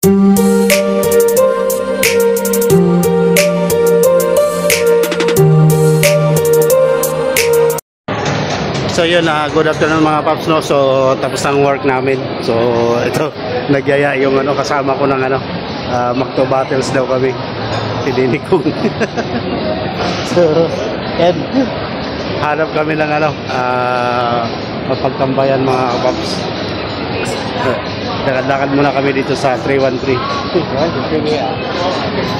So yun, good afternoon mga paps, no? So tapos ang work namin. So ito, nagyaya yung kasama ko ng Macto Battles daw kami. Tininig ko. So yan, hanap kami ng mapagtambayan mga paps. Lakad muna kami dito sa 313.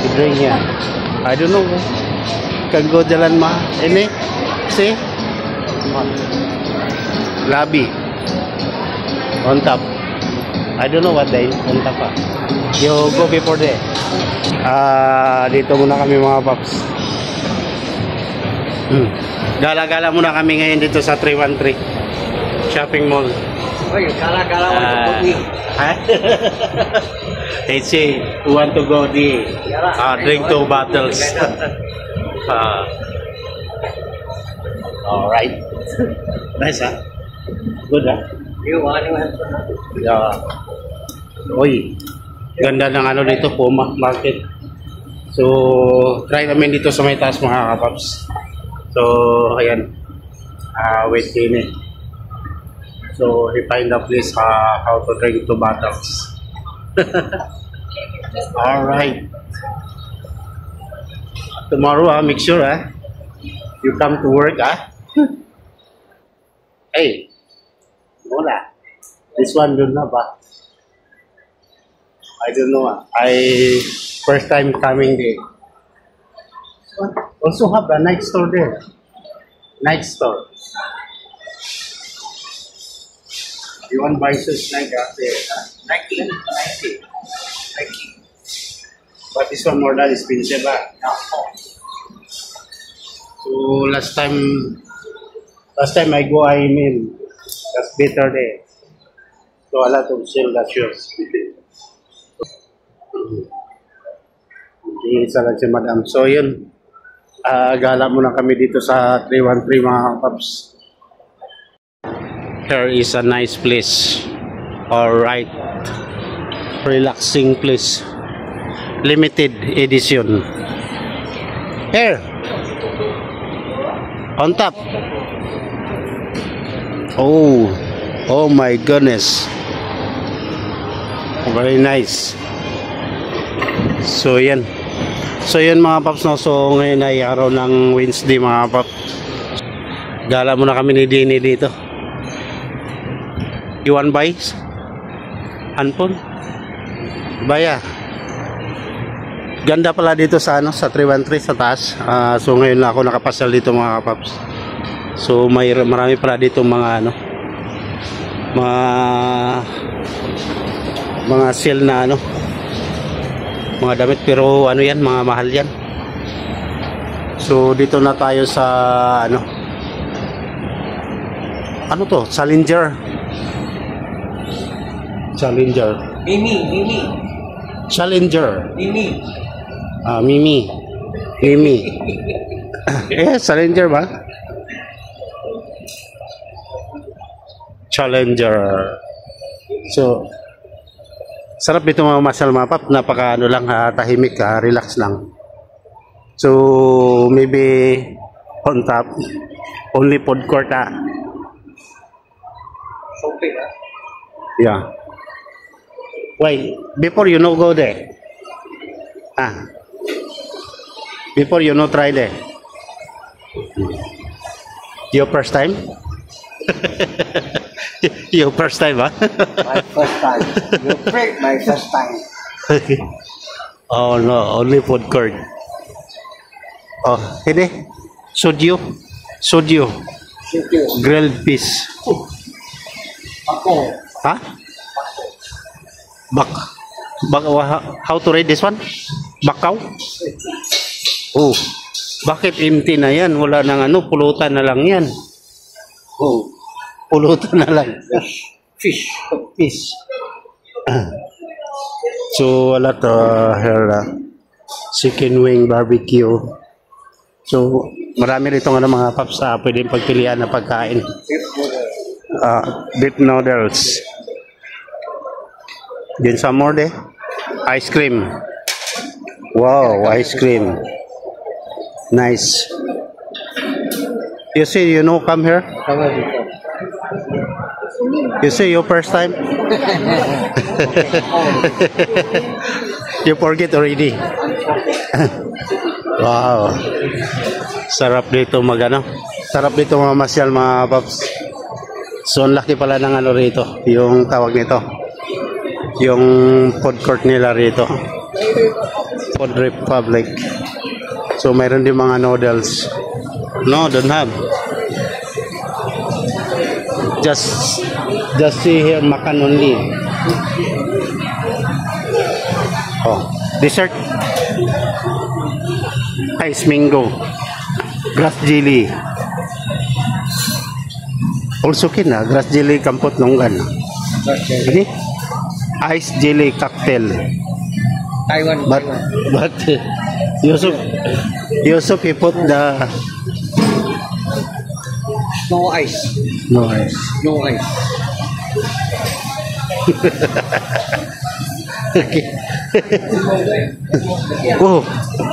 Idrinya. I don't know. Can go jalan ma. Ini, see? Lobby on top. I don't know what day on top pa. You go before there. Dito muna kami mga paps. Gala-gala muna kami ngayon dito sa 313 shopping mall. Oy, gala-gala want to go there. They say we want to go there. Drink 2 bottles. All right. Nice, huh? Good, huh? You want to have Yeah. Uy, ganda ng dito, Puma Market. So, try namin dito sa may taas mga kapaps. So, ayan. Wait din eh. So, he find a place how to drink 2 bottles. Alright. Tomorrow, make sure, you come to work, Hey, wala. This one doon na ba? I don't know. First time coming there. Also have a night store there. Night store. You want buy shoes Nike there? Nike. But this one more than expensive, So last time I go, I mean, that's better there. So a lot of sale that shoes. Isa lang si Madam. So yun, gala muna kami dito sa 313 mga paps. Here is a nice place. Alright. Relaxing place. Limited edition. Here. On top. Oh my goodness. Very nice. So yan mga paps, no? So ngayon ay araw ng Wednesday mga paps. Gala muna kami ni Dini dito. You want buy? Anpon? Baya. Ganda pala dito sa sa 313 sa taas. So ngayon na ako nakapasal dito mga paps. So marami pala dito mga mga sale na mga damit, pero yan, mga mahal yan. So dito na tayo sa ano to? Challenger. Mimi. Challenger. Mimi. Mimi. Challenger ba? Challenger. So sarap dito mga masal mga pap, napaka lang, tahimik, relax lang. So maybe on top only food court. Something, Yeah. Wait, before you go there. Before try there. Your first time? Your first time, My first time. You break my first time. Oh no, only food court. Oh, hindi. Soju. Grilled fish. Ako. Ha? How to read this one? Bakaw? Oh, bakit empty na yan? Wala nang pulutan na lang yan. Oh, pulutan na lang. Fish. So, a lot here, chicken wing barbecue. So, marami rito mga paps, pwedeng pagpilian na pagkain. Beef noodles. Then some more there. Ice cream. Wow, ice cream. Nice. You see, you know, come here. Sama dito. You see, your first time? You forget already. Wow. Sarap dito magano. Sarap dito mamasyal mga paps. So, ang laki pala ng ano rito. Yung tawag nito. Yung food court nila rito. Food Republic. So, mayroon din mga noodles. No, don't have. Just see here, makan only. Oh, dessert. Ice mango. Grass jelly. Also kina, grass jelly kampot nunggan. Ini ice jelly cocktail. Taiwan. But Yusuf he put the No ice. no ice. No ice. Okay.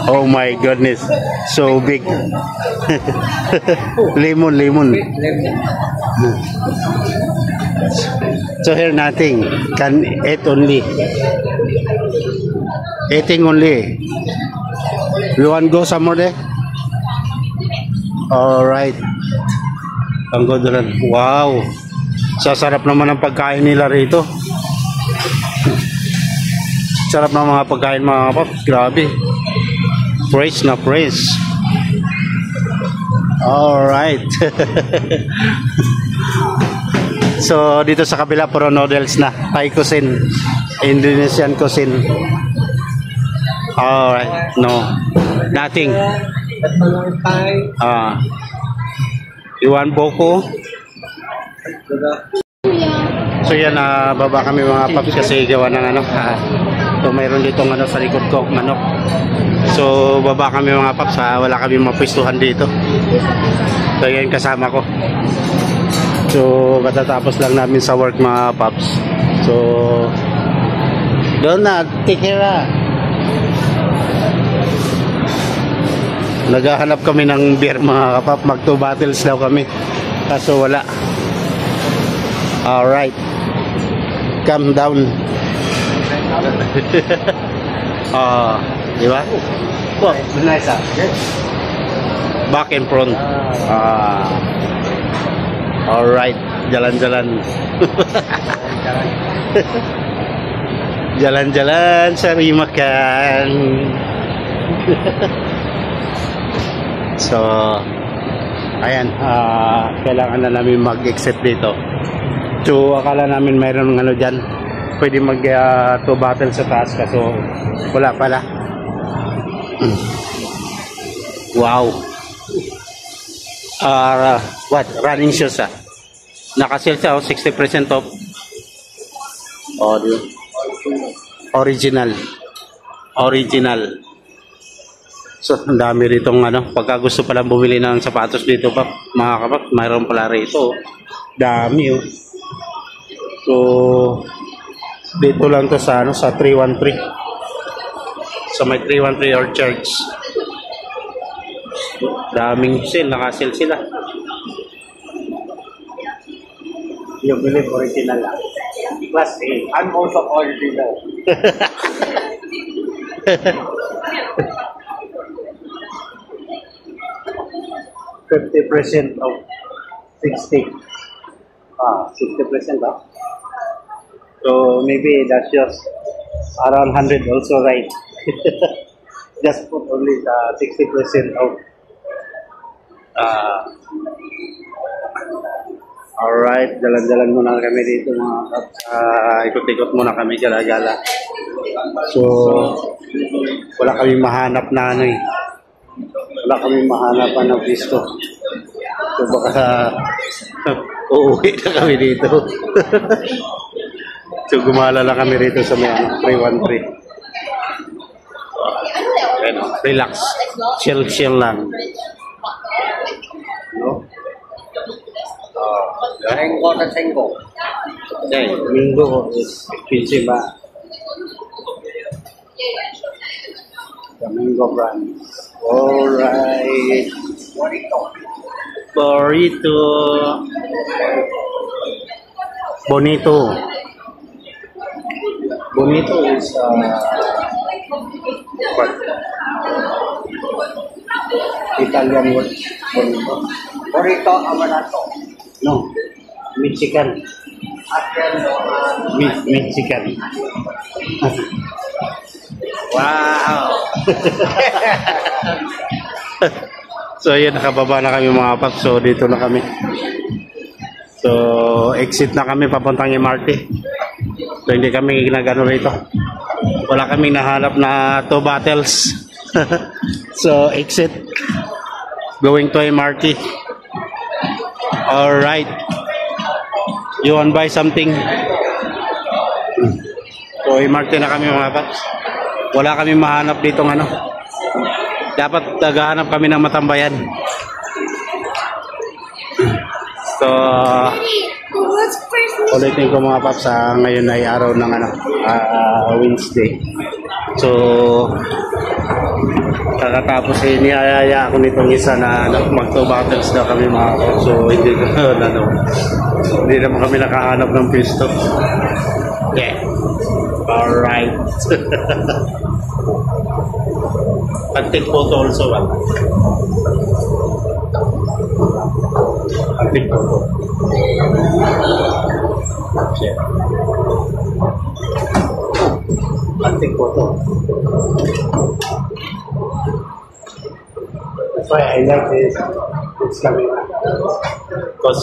Oh my goodness, so big. lemon. Lemon. So here nothing, can eat only. Eating only. You want go somewhere there? All right. Ang ganda rin. Wow. Sasarap naman ang pagkain nila rito. Sarap ng mga pagkain mga paps. Grabe. Fresh na fresh. Alright. So, dito sa kabila puro noodles na. Thai cuisine. Indonesian cuisine. Alright. No. Nothing. You want boko? So yan, baba kami mga paps kasi gawa ng ano. So mayroon ditong ano sa likod ko, manok. So baba kami mga paps, wala kami mapwestuhan dito. So yan kasama ko. So katatapos lang namin sa work mga paps. So doon na, take care. Naghahanap kami ng beer mga kapap, mag 2 bottles daw kami. Kaso wala. Alright. Calm down. Di ba? Wow, nice Back and front. Alright. Jalan-jalan. Jalan-jalan, sari makan. So, ayan, kailangan na namin mag-exit dito. So, akala namin mayroon ng ano dyan, pwede mag 2 bottles sa taas, kaso wala pala. Wow. What? Running shoes Naka-sale siya, 60% off. Original. So, ang dami ritong ano, pagka gusto palang bumili ng sapatos dito pa, mga kapap, mayroon pala rito. Dami So, dito lang to sa ano, sa 313. Sa may 313 Orchards. Daming sale, naka-sale sila. You believe original lang. Class A. I'm also original. 50% of 60. 60% off. So maybe that's just around 100 also, right? Just put only the 60% off. Alright, jalan-jalan muna kami dito mga kaps. Ikot-ikot muna kami, gala-gala. So wala kami mahanap na ano wala kami mahanapan ng pisto. So baka uuwi na kami dito. So gumala lang kami rito sa may 313. Relax. Chill lang. No? Tengo na tengo. Okay, Mingo is expensive Mango brand. Alright. Burrito. Bonito. Bonito is what? Italian word. Burrito. Burrito amanato. No. Mexican. Mexican. Wow! So yun, nakababa na kami mga paps. So dito na kami. So exit na kami papuntang MRT. So hindi kami ginagano rito. Wala kaming nahanap na 2 bottles. So exit. Going to MRT. Alright. You want buy something? So MRT na kami mga paps. Wala kami mahanap dito ng ano. Dapat naghahanap kami ng matambayan. So ulitin ko mga paps, ngayon ay araw ng ano, Wednesday. So kakatapos niyayaya ako nitong isa na mag-2 bottles daw kami mga paps. So hindi hindi naman kami nakahanap ng pwesto. Yeah. Alright. I'll take photo also. I'll take photo. Yeah. I'll take photo. That's why I like this. It's coming up. Because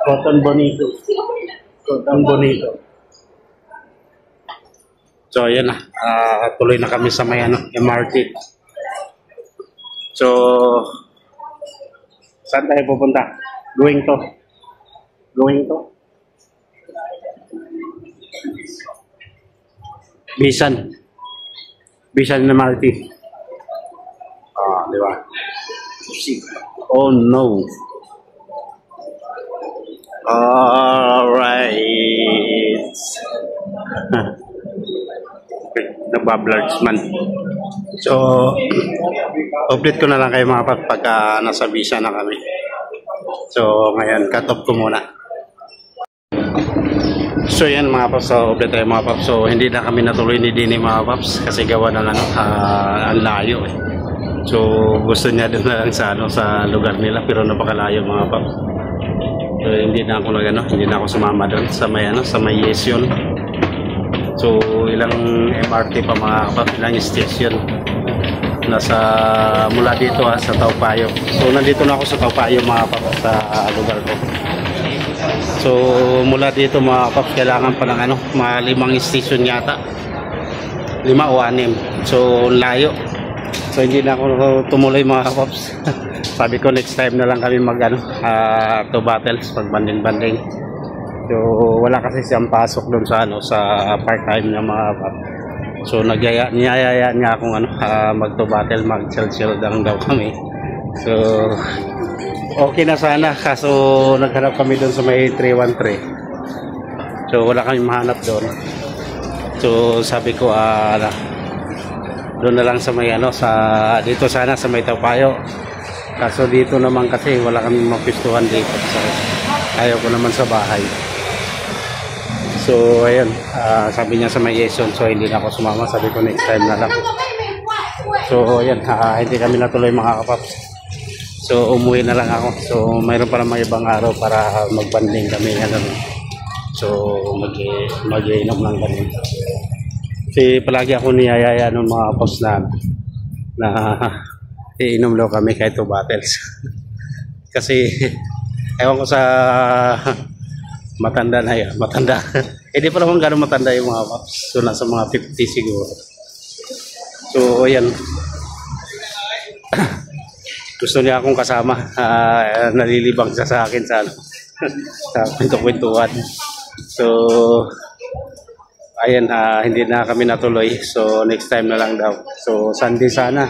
Cotton Bonito. Cotton Bonito. So, ayan na. Tuloy na kami sa may MRT. So, saan tayo pupunta? Going to Bisan MRT. Di ba? Oh no. Alright. Nagbablurts man. So, update ko na lang kayo mga pagka nasa visa na kami. So, ngayon, cut off ko muna. So, yan mga paps. So, update tayo mga paps. So, hindi na kami natuloy ni Dini mga paps kasi gawa na lang ang layo eh. So, gusto niya doon na lang sa lugar nila pero napakalayo mga paps. So, hindi na ako sumama doon sa may Yesion. So, ilang MRT pa mga kapat, ilang station mula dito sa Taupayo. So, nandito na ako sa Taupayo mga kapat sa lugar ko. So, mula dito mga kapat, kailangan pa ng mga 5 station yata. 5 o 6. So, layo. So, hindi na ako tumuloy mga kapat. Sabi ko next time na lang kami 2 bottles pag banding-banding. So wala kasi siyang pasok doon sa part-time na mga pap. So niyayaya niya akong mag 2 bottle, mag-chill lang daw kami. So okay na sana kaso naghanap kami doon sa may 313. So wala kami mahanap doon. So sabi ko doon na lang sa may dito sana sa may Taupayo. Kaso dito naman kasi wala kami mapistuhan dito. So, ayaw ko naman sa bahay. So, ayun. Sabi niya sa may Yeson. So, hindi na ako sumama. Sabi ko next time na lang. So, ayun. Hindi kami natuloy mga kapaps. So, umuwi na lang ako. So, mayroon pa naman ibang araw para magbanding kami. So, mag-iinom lang kami. Kasi palagi ako niyayaya ng mga kapaps na iinom daw kami kahit 2 bottles. Kasi ewan ko sa matanda na yan. Matanda. Hindi pa naman gano'ng matanda yung mga paps. So nasa mga 50 siguro. So ayan. Gusto niya akong kasama. Nalilibang siya sa akin sa kwento-kwentuhan. So ayan, hindi na kami natuloy. So next time na lang daw. So Sunday sana.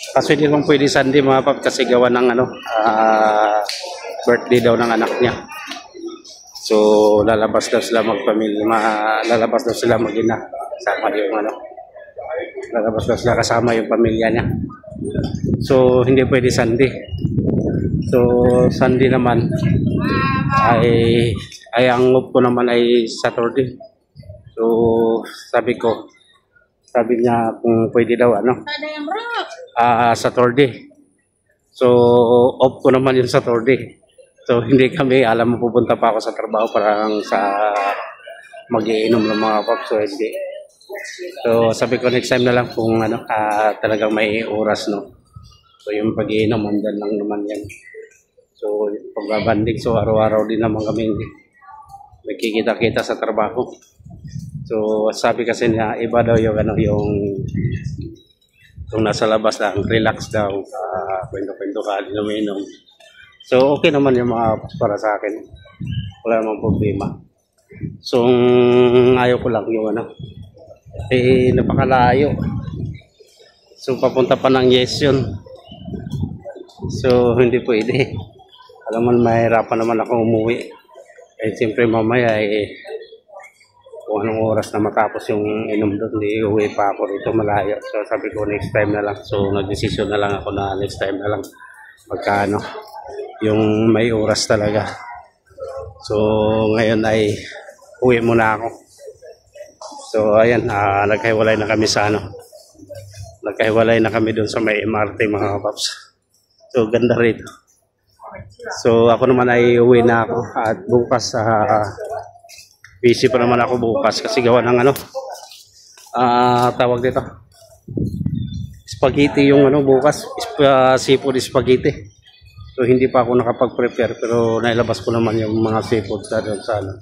Kasi hindi naman pwede Sunday mga pap kasi gawa ng birthday daw ng anak niya. So lalabas daw sila magpamilya, lalabas daw sila mag-ina kasama yung ano. Lalabas daw sila kasama yung pamilya niya. So hindi pwede Sunday. So Sunday naman ay ang off ko naman ay Saturday. So sabi niya kung pwede daw ano Saturday. So off ko naman yung Saturday. So hindi kami alam mo pupunta pa ako sa trabaho parang sa mag-iinom ng mga pop. So hindi. So sabi ko next time na lang kung ano talagang may oras no. So yung pag-iinom andyan lang naman yan. So pagbabanding so araw-araw din naman kami nagkikita-kita sa trabaho. So sabi kasi niya iba daw yung ano yung nasa labas lang relax daw kwento-kwento ka inom-inom. So okay naman yung mga para sa akin. Wala namang problema. So ayaw ko lang yung ano napakalayo. So papunta pa ng Yes yun. So hindi pwede. Alam mo mahirapan naman ako umuwi. Siyempre mamaya kung anong oras na matapos yung inom doon, hindi uwi pa ako rito malayo. So sabi ko next time na lang. So nag-decision na lang ako na next time na lang magkano yung may oras talaga. So ngayon ay uwi muna ako. So ayan, nagkahiwalay na kami sa ano. Nagkahiwalay na kami doon sa may MRT mga paps. So ganda rito. So ako naman ay uwi na ako at bukas busy pa naman ako bukas kasi gawa ng ano tawag dito spaghetti yung ano bukas seafood spaghetti. So hindi pa ako nakapag-prepare pero nailabas ko naman yung mga seafood sa doon sa ano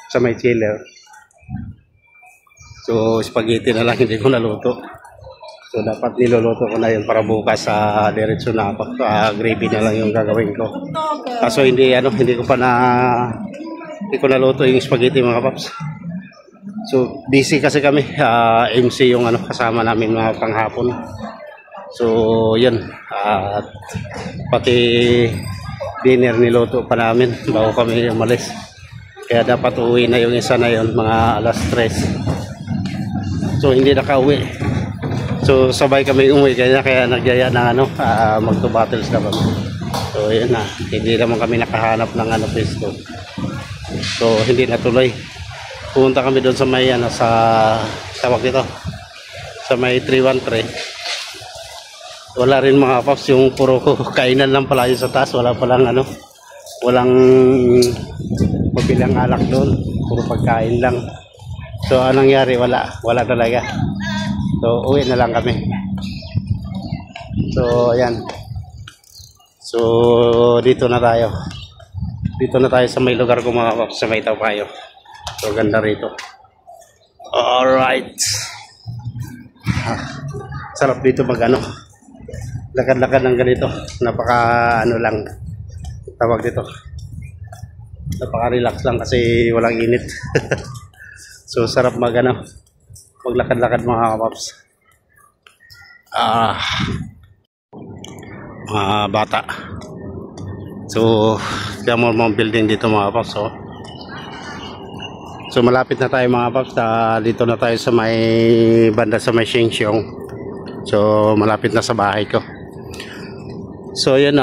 sa may chiller. So spaghetti na lang hindi ko naluto. So dapat niluluto ko na yun para bukas diretso na ako. Gravy na lang yung gagawin ko. Kaso hindi ko pa hindi ko naluto yung spaghetti mga paps. So busy kasi kami. MC yung kasama namin mga panghapon. So yun. Pati dinner niluto pa namin bago kami umalis. Kaya dapat uwi na yung isa na yun mga alas 3. So hindi nakauwi. So sabay kami umuwi kaya nagyaya ng mag-2 bottles na kami. So yun na, hindi naman kami nakahanap ng pesto. So hindi natuloy. Pumunta kami doon sa may sa tawag dito. Sa may 313. Wala rin mga paps, yung puro kainan lang pala yung sa taas, wala palang walang mabilang alak doon, puro pagkain lang. So anong nangyari? Wala talaga. So uwi na lang kami. So ayan. So dito na tayo. Dito na tayo sa may lugar ko mga paps, sa may Tapayo. So ganda rito. Alright. Sarap dito lakad-lakad ng ganito. Napaka lang tawag dito. Napaka-relax lang kasi walang init. So sarap maglakad-lakad mga paps. Mga bata. So kaya mo building dito mga paps. So malapit na tayo mga paps. Dito na tayo sa may banda sa may Shengxiong. So malapit na sa bahay ko. So yan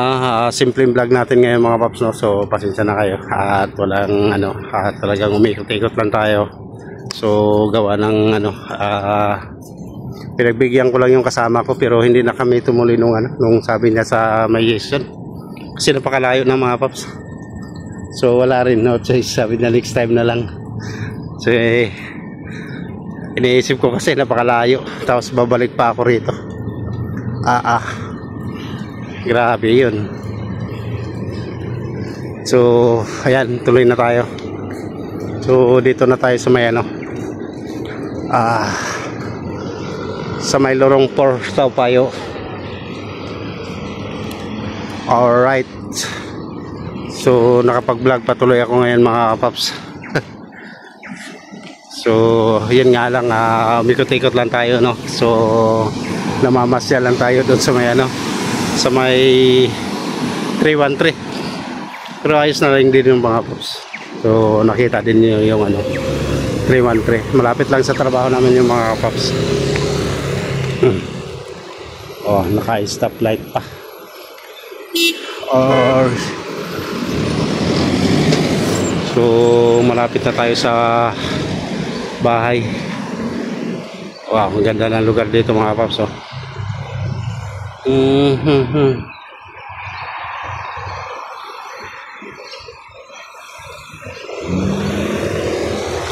simpleng vlog natin ngayon mga paps no. So pasensya na kayo at walang at talagang umikot-ikot lang tayo. So gawa ng pinagbigyan ko lang yung kasama ko pero hindi na kami tumuloy nung sabi niya sa may Yes yun. Kasi napakalayo ng mga paps. So wala rin no choice, sabi niya next time na lang. So iniisip ko kasi napakalayo tapos babalik pa ako rito. Grabe yun. So ayan, tuloy na tayo. So dito na tayo sa may sa may Lorong 4 Tapayo. Alright. So nakapag-vlog patuloy ako ngayon mga paps. So yun nga lang, mikot-ikot lang tayo no. So namamasya lang tayo doon sa may sa may 313. Pero ayos na rin din yung mga paps. So nakita din niyo yung ano 313. Malapit lang sa trabaho namin yung mga paps. Oh, naka-stoplight pa. Or so malapit na tayo sa bahay. Wow, ang ganda ng lugar dito mga paps. Oh.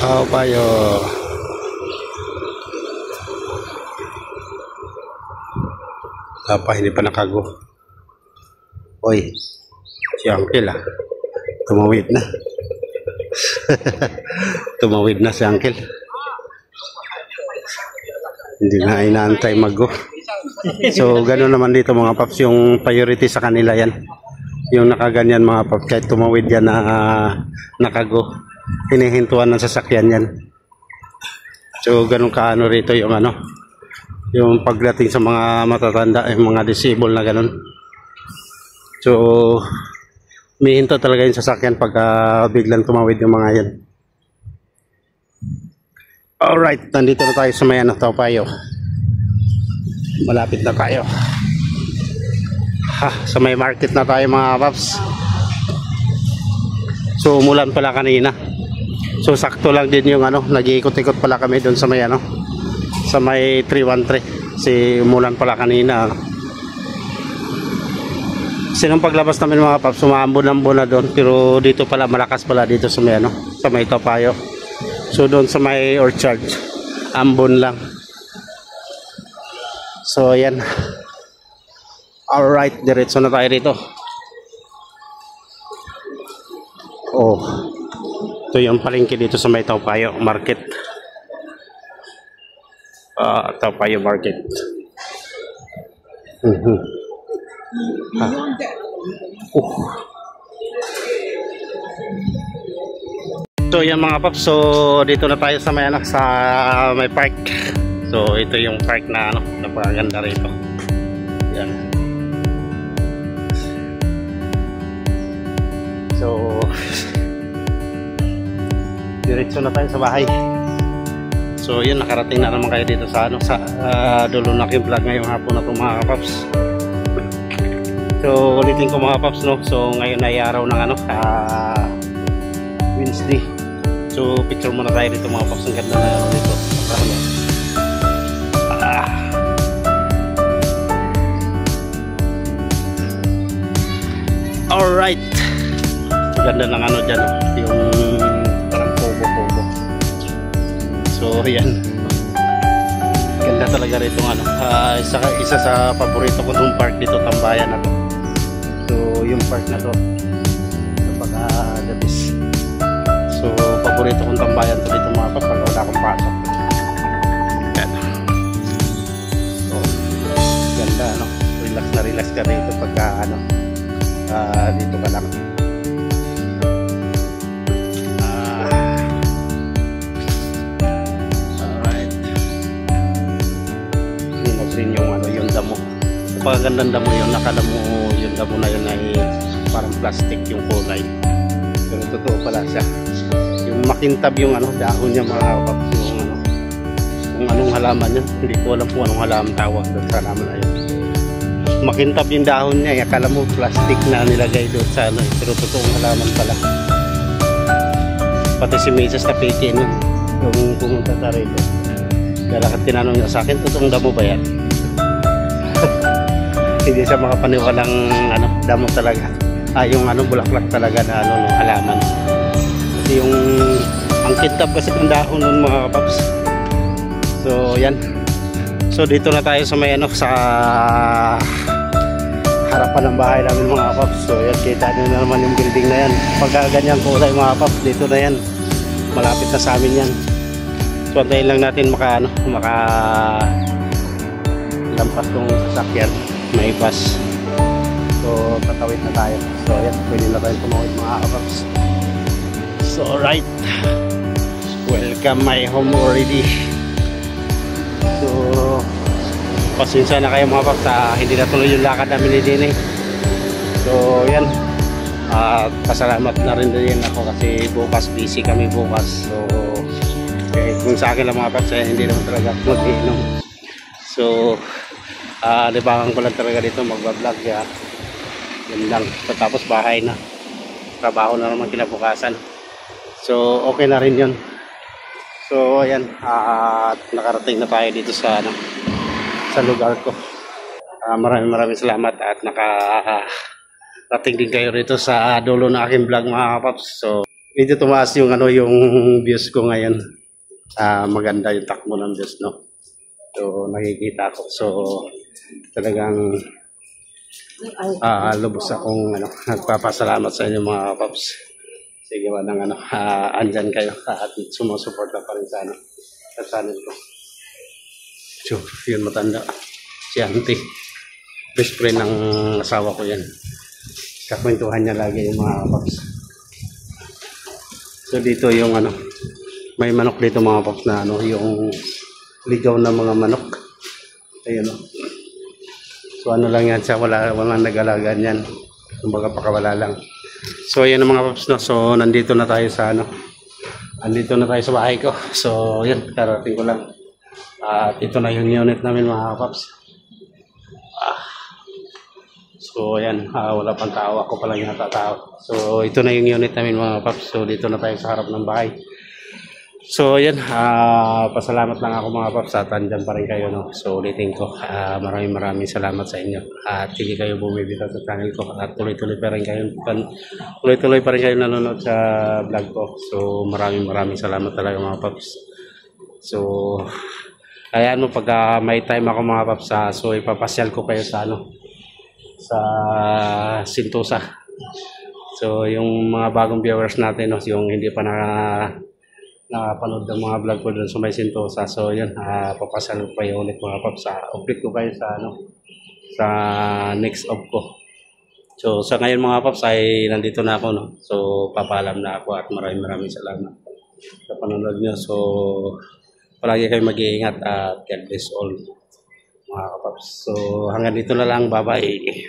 How ba yo? Hindi pa nakago. Oy, si Uncle ah. Tumawid na. Tumawid na si Uncle. Hindi na inaantay mag-go. So, gano'n naman dito mga paps, yung priority sa kanila yan. Yung nakaganyan mga paps, kahit tumawid yan na nakago. Hinihintuan ng sasakyan yan. So, gano'n kaano rito yung ano, yung pagdating sa mga matatanda, yung mga disabled na gano'n. So, mihinto talaga yung sasakyan pagka biglang tumawid yung mga yan. Alright, nandito na tayo sa may ano, Topayo. Malapit na tayo. Sa may market na tayo mga paps. So, umulan pala kanina. So, sakto lang din yung ano, nag-iikot-ikot pala kami doon sa may ano, sa may 313. Kasi umulan pala kanina. Sinong paglabas namin mga paps, sumaambon-ambon na doon. Pero dito pala, malakas pala dito sa may ano, sa may Topayo. So doon sa may orchard, ambon lang. So ayan. Alright, diretso na tayo rito. Oh, ito yung palengke dito sa may Topayo Market. Topayo Market. So yan mga paps, so dito na tayo sa may anak, sa may park. So ito yung park na ano, napakaganda rito. Yan. So diretso na tayo sa bahay. So yun, nakarating na naman kayo dito sa ano, sa Dulunaking Vlog ngayong hapon na ito mga paps. So ulitin ko mga paps, no. So ngayon ay araw ng ano, Wednesday. So picture muna tayo dito mga paps. Ang ganda na ano dito. Alright. Ang ganda ng ano dyan, no? Yung parang pogo-pogo. So yan. Ganda talaga rito ano. Isa sa paborito ko itong park dito, Tambayan na to. So yung park na to, napaka-dabis. So paborito kong tambayan to dito mga paps pag wala akong pasok. Yan. So ganda ano, relax na relax ka rito pagka ano, dito ka lang. Alright. Linog din yung ano, yung damo. Napakagandang damo yun. Nakala mo yung damo na yun ay parang plastic yung kulay. Pero totoo pala siya. Yung makintab yung ano, dahon niya mga paps, yung ano, kung anong halaman yun. Hindi ko alam kung anong halaman tawag doon sa halaman na yun. Makintab yung dahon niya, akala mo plastic na nilagay doon sa ano, pero totoong halaman pala. Pati si Mrs. Tapiti nun, yung pumunta sa rito. Kaya lahat tinanong niya sa akin, totoong damo ba yan? Hindi siya makapaniwalang ano, damo talaga. Yung ano, bulaklak talaga na ano, ng halaman. Kasi yung ang kintab kasi ng dahon nun mga paps. So yan. So dito na tayo sa may ano, sa harapan ng bahay namin mga paps. So yan, kita nyo na naman yung building na yan. Pagka ganyan kulay mga paps, dito na yan. Malapit na sa amin yan. So antayin lang natin maka lampas tong sasakyan. May bus. So tatawid na tayo. So yan, pwede na tayo tumawid mga paps. So alright. Welcome my home already. So pasensya na kayo mga paps, hindi na tuloy yung lakad namin ni Dini. So yan, At pasalamat na rin ako kasi bukas busy kami bukas. So kung sa akin lang mga paps hindi naman talaga ako mag-iinom. So libangan ko lang talaga dito magbablog ya. Yun lang. Tapos bahay na. Trabaho na naman kinabukasan. So okay na rin yun. So ayan, at nakarating na tayo dito sa sa lugar ko. Maraming salamat at nakarating din kayo rito sa dulo ng aking vlog mga kapaps. So medyo tumaas yung yung views ko ngayon. Maganda yung takbo ng views, no. So nakikita ko. So talagang lubos akong nagpapasalamat sa inyo mga kapaps. Sige ba ng andyan kayo at sumusuporta pa rin sa channel ko. So yun matanda. Si auntie. Best friend ng asawa ko yan. Kakwentuhan niya lagi yung mga kapaps. So dito yung may manok dito mga kapaps na yung ligaw na mga manok. Ayun So lang yan siya, wala nag-alaga niyan. Kumbaga pakawala lang. So ayan ang mga kapaps, no. So nandito na tayo sa andito na tayo sa bahay ko. So yan, karating ko lang. At ito na yung unit namin mga kapaps. So ayan, wala pang tao, ako pa lang yata tao. So ito na yung unit namin mga paps. So dito na tayo sa harap ng bahay. So ayan, pasalamat lang ako mga paps at andyan pa rin kayo, no. So ulitin ko, maraming salamat sa inyo. At hindi kayo bumibitaw sa channel ko at tuloy-tuloy pa rin kayo nanonood sa vlog ko. So maraming salamat talaga mga paps. So ayan mo, pag may time ako mga paps, so ipapasyal ko kayo sa sa Sentosa. So yung mga bagong viewers natin, no, yung hindi pa nakapanood ng mga vlog ko doon sa may Sentosa. So yun, papasal ko kayo ulit mga paps. Update ko kayo sa next off ko. So sa ngayon mga paps ay nandito na ako, no. So papaalam na ako at maraming salamat sa panonood nyo. So palagi kayo mag-iingat at God bless all mga kapaps. So hanggang dito na lang, bye bye.